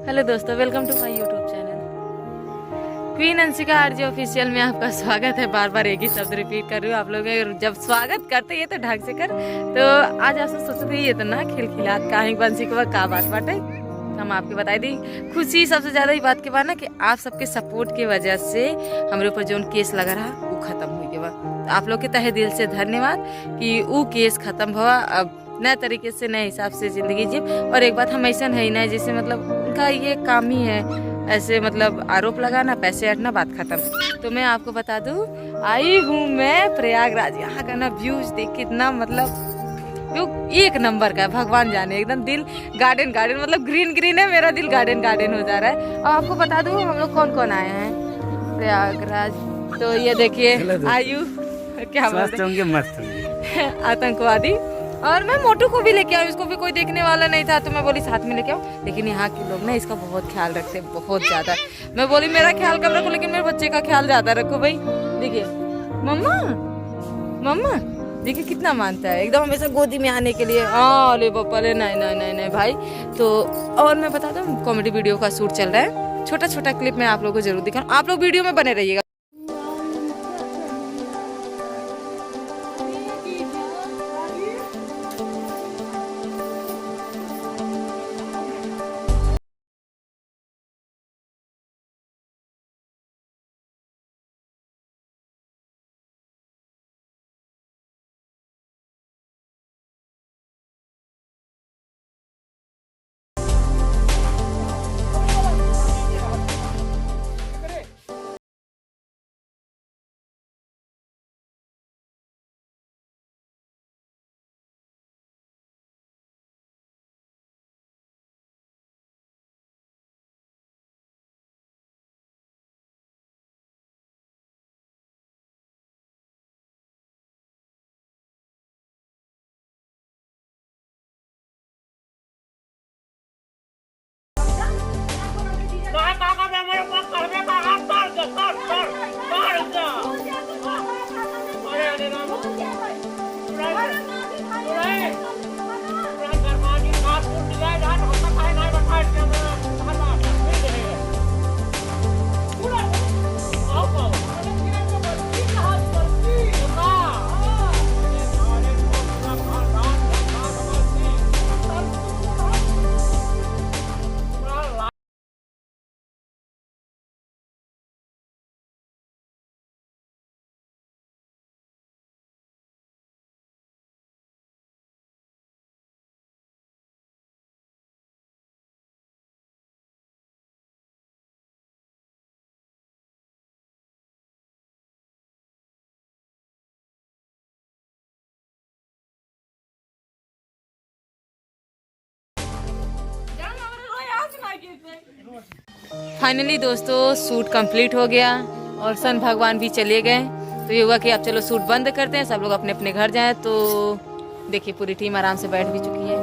Hello दोस्तों, welcome to my YouTube channel queen Anshika RJ official में आपका स्वागत है। बार बार एक ही शब्द रिपीट कर रही हूँ। आप लोग जब स्वागत करते हैं तो ढंग से कर। तो आज आप सोचते ये तो ना खिलखिलात कहानी बंशिका का बात बाटे हम आपके बताई दी। खुशी सबसे ज्यादा ही बात के बाद ना कि आप सबके सपोर्ट की वजह से हमारे ऊपर जो केस लगा रहा वो खत्म हुई के बाद तो आप लोग के तहे दिल से धन्यवाद कि वो केस खत्म हुआ। अब नए तरीके से नए हिसाब से जिंदगी जी। और एक बात हम ऐसा है ना जैसे मतलब उनका ये काम ही है ऐसे मतलब आरोप लगाना, पैसे हटना, बात खत्म। तो मैं आपको बता दूं आई हूँ मैं प्रयागराज। यहाँ का ना व्यूज देख कितना मतलब व्यू एक नंबर का है, भगवान जाने। एकदम दिल गार्डन गार्डन मतलब ग्रीन ग्रीन है, मेरा दिल गार्डन गार्डन हो जा रहा है। और आपको बता दूं हम लोग कौन कौन आए हैं प्रयागराज। तो ये देखिए आयु क्या मस्त होंगे आतंकवादी। और मैं मोटू को भी लेके आई, उसको भी कोई देखने वाला नहीं था तो मैं बोली साथ में लेके आऊँ। लेकिन यहाँ के लोग ना इसका बहुत ख्याल रखते हैं, बहुत ज्यादा। मैं बोली मेरा ख्याल कम रखो लेकिन मेरे बच्चे का ख्याल ज्यादा रखो भाई। देखिए मम्मा मम्मा देखिए कितना मानता है, एकदम हमेशा गोदी में आने के लिए। अरे पापा ले नहीं नहीं नहीं नहीं भाई। तो और मैं बता दूं कॉमेडी वीडियो का शूट चल रहा है, छोटा छोटा क्लिप मैं आप लोगों को जरूर दिखाऊं। आप लोग वीडियो में बने रहिएगा। फाइनली दोस्तों शूट कंप्लीट हो गया और सन भगवान भी चले गए। तो ये हुआ कि अब चलो शूट बंद करते हैं, सब लोग अपने अपने घर जाएं। तो देखिए पूरी टीम आराम से बैठ भी चुकी है।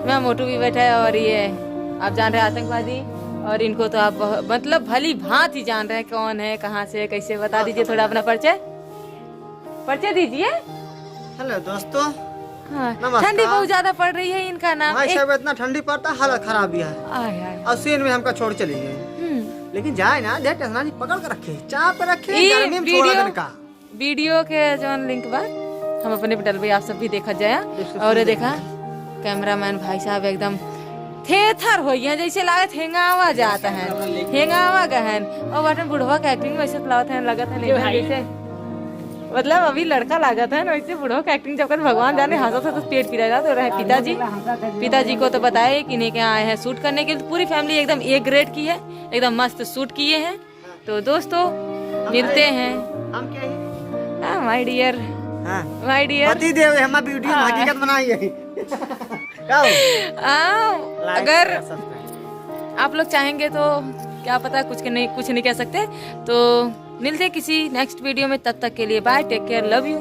मैं मोटू भी बैठा है और ये आप जान रहे हैं आतंकवादी। और इनको तो आप मतलब भली भांति जान रहे हैं कौन है, कहाँ से, कैसे। बता दीजिए थोड़ा अपना परिचय दीजिए। हेलो दोस्तों, ठंडी बहुत ज्यादा पड़ रही है। इनका नाम भाई साहब इतना ठंडी पड़ता हालत खराब भी है। और सीन में हमका छोड़ चली गई। लेकिन जाए ना देख टेस्ना जी पकड़ कर रखे, चाप पे रखे, गर्मी में छोड़ा दिन का। वीडियो के जो लिंक बा हम अपने पे डलबे, आप सब भी देखा जाए। और ये देखा कैमरामैन भाई साहब एकदम थेथर हो गया, जैसे लागत हेंगावा जाता है, हेंगावा गहन। और बटन बुढ़वा का एक्टिंग वैसे लगा था जैसे मतलब अभी लड़का लगा था ना, वैसे बुढ़वा का एक्टिंग जब कर भगवान जाने हंसा था तो पेट पीरा था। तो रहे पिताजी को तो बताया कि नहीं क्या आए हैं शूट करने के लिए। पूरी फैमिली एकदम ए ग्रेड की है, एकदम मस्त शूट किए हैं। तो दोस्तों मिलते हैं। हम क्या है? माय डियर माय डियर पति देव हम वीडियो हकीकत बनाई है। अगर आप लोग चाहेंगे तो क्या पता कुछ नहीं कह सकते। तो मिलते किसी नेक्स्ट वीडियो में, तब तक के लिए bye, take care, love you.